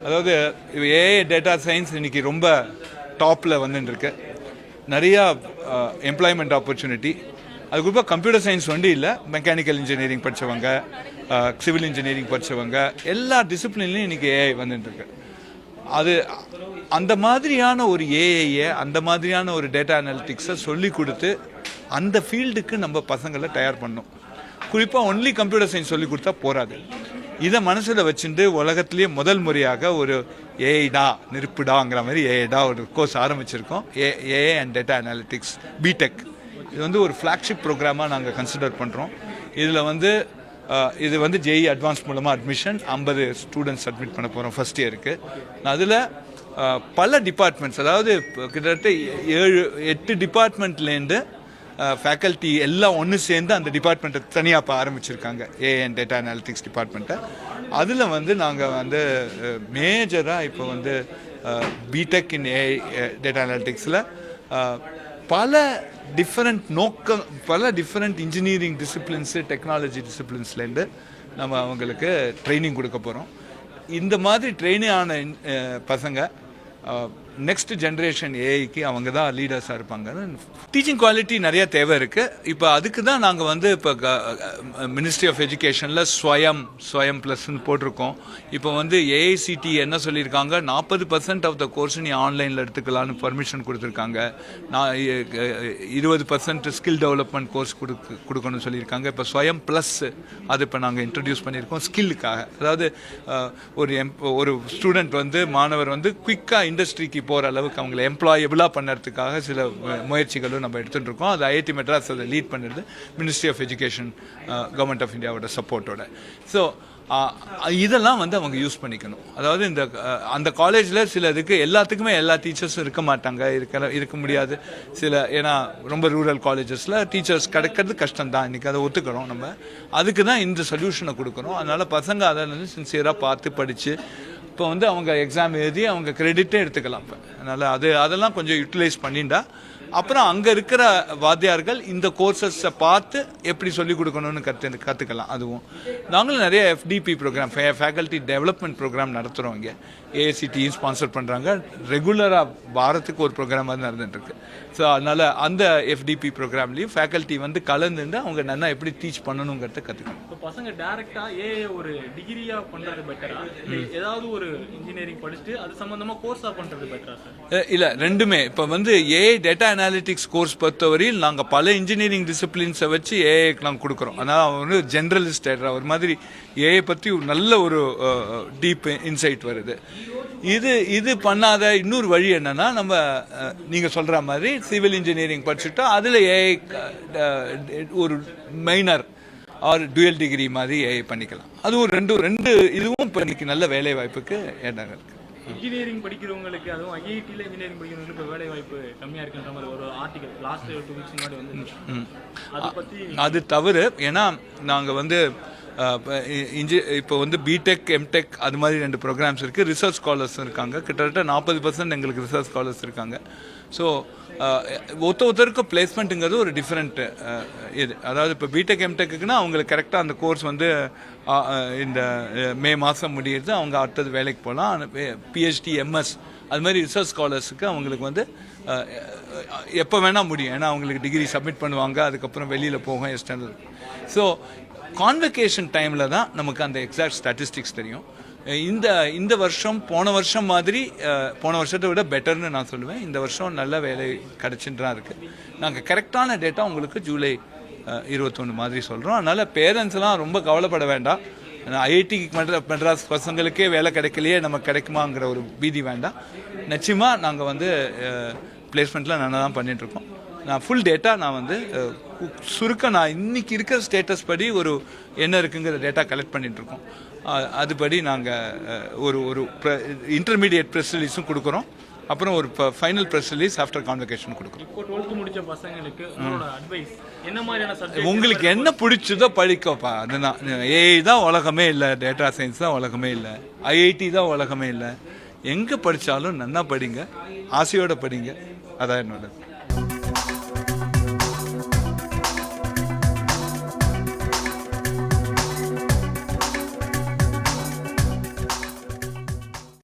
அதாவது AI data science இன்னைக்கு ரொம்ப டாப்பில் வந்துட்டுருக்கு. நிறையா எம்ப்ளாய்மெண்ட் ஆப்பர்ச்சுனிட்டி. அது குறிப்பாக கம்ப்யூட்டர் சயின்ஸ் வந்து இல்லை, மெக்கானிக்கல் இன்ஜினியரிங் படித்தவங்க, சிவில் இன்ஜினியரிங் படித்தவங்க, எல்லா டிசிப்ளின்லையும் இன்றைக்கி ஏஐ வந்துட்டுருக்கு. அது அந்த மாதிரியான ஒரு ஏஐயை, அந்த மாதிரியான ஒரு டேட்டா அனாலிட்டிக்ஸை சொல்லி கொடுத்து அந்த ஃபீல்டுக்கு நம்ம பசங்களை தயார் பண்ணணும். குறிப்பாக ஒன்லி கம்ப்யூட்டர் சயின்ஸ் சொல்லி கொடுத்தா போகாது. இதை மனசில் வச்சுட்டு உலகத்திலேயே முதல் முறையாக ஒரு ஏஐடா நெருப்புடாங்கிற மாதிரி ஏஐடா ஒரு கோர்ஸ் ஆரம்பிச்சிருக்கோம். AI and data analytics BTech. இது வந்து ஒரு ஃப்ளாக்ஷிப் ப்ரோக்ராமாக நாங்கள் கன்சிடர் பண்ணுறோம். இது வந்து ஜேஇ அட்வான்ஸ் மூலமாக அட்மிஷன் 50 ஸ்டூடெண்ட்ஸ் அட்மிட் பண்ண போகிறோம் ஃபஸ்ட் இயருக்கு. அதில் பல டிபார்ட்மெண்ட்ஸ், அதாவது கிட்டத்தட்ட 7-8 டிபார்ட்மெண்ட்லேருந்து ஃபேக்கல்ட்டி எல்லாம் ஒன்று சேர்ந்து அந்த டிபார்ட்மெண்ட்டை தனியாக இப்போ ஆரம்பிச்சிருக்காங்க, ஏஐ அண்ட் டேட்டா அனாலிட்டிக்ஸ் டிபார்ட்மெண்ட்டை. அதில் வந்து நாங்கள் வந்து மேஜராக இப்போ வந்து பிடெக் இன் ஏஐ டேட்டா அனாலிட்டிக்ஸில் பல டிஃப்ரெண்ட் இன்ஜினியரிங் டிசிப்ளின்ஸு, டெக்னாலஜி டிசிப்ளின்ஸ்லேருந்து நம்ம அவங்களுக்கு ட்ரைனிங் கொடுக்க போகிறோம். இந்த மாதிரி ட்ரெயினிங் ஆன பசங்க நெக்ஸ்ட் ஜென்ரேஷன் ஏஐக்கு அவங்க தான் லீடர்ஸாக இருப்பாங்க. டீச்சிங் குவாலிட்டி நிறைய தேவை இருக்குது. இப்போ அதுக்கு தான் நாங்கள் வந்து இப்போ மினிஸ்ட்ரி ஆஃப் எஜுகேஷனில் ஸ்வயம் ப்ளஸ்ன்னு போட்டிருக்கோம். இப்போ வந்து ஏஐசிடி என்ன சொல்லியிருக்காங்க, 40% ஆஃப் த கோர்ஸ் நீ ஆன்லைனில் எடுத்துக்கலான்னு பர்மிஷன் கொடுத்துருக்காங்க. 20% ஸ்கில் டெவலப்மெண்ட் கோர்ஸ் கொடுக்கணும்னு சொல்லியிருக்காங்க. இப்போ ஸ்வயம் ப்ளஸ் அது இப்போ நாங்கள் இன்ட்ரடியூஸ் பண்ணியிருக்கோம் ஸ்கில்லுக்காக. அதாவது ஒரு ஸ்டூடெண்ட் வந்து மாணவர் வந்து குயிக்காக இண்டஸ்ட்ரிக்கு போகிற அளவுக்கு அவங்களை எம்ப்ளாயபிளாக பண்ணுறதுக்காக சில முயற்சிகளும் நம்ம எடுத்துகிட்டு இருக்கோம். அது ஐஐடி மெட்ராஸ் அதை லீட் பண்ணுறது ministry of education, government of இந்தியாவோட சப்போர்ட்டோட. ஸோ இதெல்லாம் வந்து அவங்க யூஸ் பண்ணிக்கணும். அதாவது அந்த காலேஜில் சில எல்லாத்துக்குமே எல்லா டீச்சர்ஸும் இருக்க மாட்டாங்க, இருக்க முடியாது. ஏன்னா ரொம்ப ரூரல் காலேஜஸில் டீச்சர்ஸ் கிடைக்கிறது கஷ்டம்தான். இன்றைக்கி அதை ஒத்துக்கிறோம். நம்ம அதுக்கு தான் இந்த சொல்யூஷனை கொடுக்குறோம். அதனால் பசங்க அதை வந்து சின்சியராக பார்த்து படித்து இப்போ வந்து அவங்க எக்ஸாம் எழுதி அவங்க கிரெடிட்டே எடுத்துக்கலாம். இப்போ அதனால் அதெல்லாம் கொஞ்சம் யூட்டிலைஸ் பண்ணிட்டா அப்புறம் அங்கே இருக்கிற வாத்தியார்கள் இந்த கோர்சஸை பார்த்து எப்படி சொல்லிக் கொடுக்கணும்னு கற்றுக்கலாம். அதுவும் நாங்களும் நிறைய FDP programme, faculty development programme நடத்துகிறோம். இங்கே ஏஐசிடியும் ஸ்பான்சர் பண்ணுறாங்க. ரெகுலராக வாரத்துக்கு ஒரு ப்ரோக்ராம் வந்து நடந்துட்டுருக்கு. ஸோ அதனால் அந்த எஃப்டிபி ப்ரோக்ராம்லேயும் ஃபேக்கல்ட்டி வந்து கலந்துட்டு அவங்க நல்லா எப்படி டீச் பண்ணணுங்கிறத கற்றுக்கணும். இப்போ பசங்க டேரெக்டாக ஏஐ ஒரு டிகிரியாக பண்ணுறது பெட்டரா, ஏதாவது ஒரு இன்ஜினியரிங் படிச்சுட்டு அது சம்மந்தமாக கோர்ஸாக பண்ணுறது பெட்டரா சார்? இல்லை, ரெண்டுமே. இப்போ வந்து ஏஐ டேட்டா அனாலிட்டிக்ஸ் கோர்ஸ் பொறுத்தவரையில் நாங்கள் பல இன்ஜினியரிங் டிசிப்ளின்ஸை வச்சு ஏஐக்கு நாங்கள் கொடுக்குறோம். ஆனால் அவன் வந்து ஜென்ரலிஸ்ட் ஒரு மாதிரி ஏஐ பற்றி நல்ல ஒரு டீப் இன்சைட் வருது. இது பண்ணாத இன்னொரு வழி என்னன்னா, நம்ம நீங்கள் சொல்கிற மாதிரி சிவில் இன்ஜினியரிங் படிச்சுட்டா அதில் ஏஐ ஒரு மைனர் ஆர் டுவெல் டிகிரி மாதிரி ஏஐ பண்ணிக்கலாம். அதுவும் ரெண்டு இதுவும் இப்போ இன்னைக்கு நல்ல வேலை வாய்ப்புக்கு இடம் இருக்குது. இன்ஜினியரிங் படிக்கிறவங்களுக்கு, அதுவும் ஐஐடியில் இன்ஜினியரிங் படிக்கிறவங்களுக்கு இப்போ வேலை வாய்ப்பு கம்மியாக இருக்குன்ற மாதிரி ஒரு ஆர்டிகல் லாஸ்ட் 2 வீக்ஸ் முன்னாடி வந்து அதை பற்றி. அது தவறு. ஏன்னா நாங்கள் வந்து இப்போ வந்து பிடெக், எம்டெக் அது மாதிரி 2 ப்ரோக்ராம்ஸ் இருக்குது. ரிசர்ச் ஸ்காலர்ஸ் இருக்காங்க. கிட்டத்தட்ட 40% எங்களுக்கு ரிசர்ச் ஸ்காலர்ஸ் இருக்காங்க. ஸோ ஒருத்தருக்கும் பிளேஸ்மெண்ட்டுங்கிறது ஒரு டிஃப்ரெண்ட் இது. அதாவது இப்போ பிடெக், எம்டெக்குன்னா அவங்களுக்கு கரெக்டாக அந்த கோர்ஸ் வந்து இந்த மே மாதம் முடியுது, அவங்க அடுத்தது வேலைக்கு போகலாம். பிஹெச்டி, எம்எஸ் அது மாதிரி ரிசர்ச் ஸ்காலர்ஸுக்கு அவங்களுக்கு வந்து எப்போ வேணால் முடியும். ஏன்னா அவங்களுக்கு டிகிரி சப்மிட் பண்ணுவாங்க, அதுக்கப்புறம் வெளியில் போகும் எக்ஸ்டர்னல். ஸோ கான்வெகேஷன் டைமில் தான் நமக்கு அந்த எக்ஸாக்ட் ஸ்டாட்டிஸ்டிக்ஸ் தெரியும். இந்த வருஷம் போன வருஷம் மாதிரி, போன வருஷத்தை விட பெட்டர்னு நான் சொல்லுவேன். இந்த வருஷம் நல்ல வேலை கிடச்சின்னு தான் இருக்குது. நாங்கள் கரெக்டான டேட்டா உங்களுக்கு ஜூலை 21 மாதிரி சொல்கிறோம். அதனால் பேரண்ட்ஸ்லாம் ரொம்ப கவலைப்பட வேண்டாம். ஐஐடி மெட்ராஸ் பசங்களுக்கே வேலை கிடைக்கலையே, நமக்கு கிடைக்குமாங்கிற ஒரு பீதி வேண்டாம். நிச்சயமாக நாங்கள் வந்து பிளேஸ்மெண்ட்டில் நல்லா தான் பண்ணிகிட்ருக்கோம். நான் ஃபுல் டேட்டா நான் வந்து நான் இன்றைக்கி இருக்கிற ஸ்டேட்டஸ் படி என்ன இருக்குங்கிற டேட்டா கலெக்ட் பண்ணிகிட்ருக்கோம். அதுபடி நாங்கள் ஒரு இன்டர்மீடியட் ப்ரெஸ் ரிலீஸும் கொடுக்குறோம். அப்புறம் ஒரு final press release after convocation கொடுக்குறோம். இப்போ 12th முடிச்ச பசங்களுக்கு அட்வைஸ் என்ன மாதிரியான சப்ஜெக்ட் உங்களுக்கு என்ன பிடிச்சதோ படிக்கப்பா. அதுதான். ஏஐ தான் உலகமே இல்லை, டேட்டா சயின்ஸ் தான் உலகமே இல்லை, ஐஐடி தான் உலகமே இல்லை. எங்கே படித்தாலும் நல்லா படிங்க, ஆசையோடு படிங்க. அதான் என்னோட